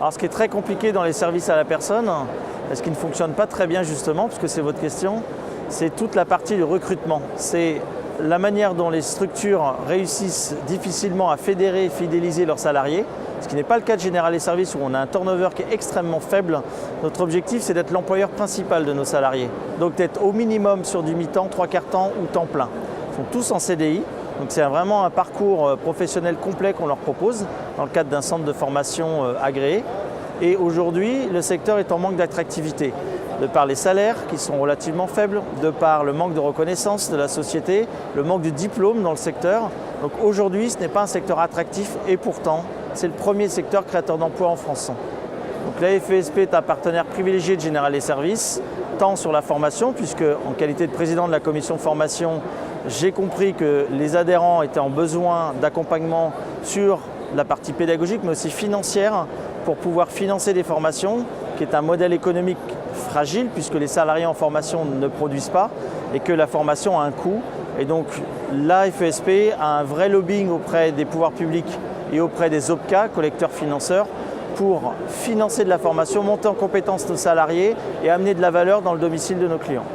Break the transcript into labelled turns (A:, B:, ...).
A: Alors ce qui est très compliqué dans les services à la personne, et ce qui ne fonctionne pas très bien justement, puisque c'est votre question, c'est toute la partie du recrutement. C'est la manière dont les structures réussissent difficilement à fédérer et fidéliser leurs salariés, ce qui n'est pas le cas de Generali Services où on a un turnover qui est extrêmement faible. Notre objectif, c'est d'être l'employeur principal de nos salariés. Donc d'être au minimum sur du mi-temps, 3/4 temps ou temps plein. Ils sont tous en CDI. Donc c'est vraiment un parcours professionnel complet qu'on leur propose dans le cadre d'un centre de formation agréé. Et aujourd'hui, le secteur est en manque d'attractivité, de par les salaires qui sont relativement faibles, de par le manque de reconnaissance de la société, le manque de diplômes dans le secteur. Donc aujourd'hui, ce n'est pas un secteur attractif et pourtant, c'est le premier secteur créateur d'emplois en France. Donc la FESP est un partenaire privilégié de Generali Services, tant sur la formation, puisque en qualité de président de la commission formation, j'ai compris que les adhérents étaient en besoin d'accompagnement sur la partie pédagogique, mais aussi financière, pour pouvoir financer des formations, qui est un modèle économique fragile, puisque les salariés en formation ne produisent pas, et que la formation a un coût. Et donc la FESP a un vrai lobbying auprès des pouvoirs publics et auprès des OPCA, collecteurs financeurs, pour financer de la formation, monter en compétence nos salariés et amener de la valeur dans le domicile de nos clients.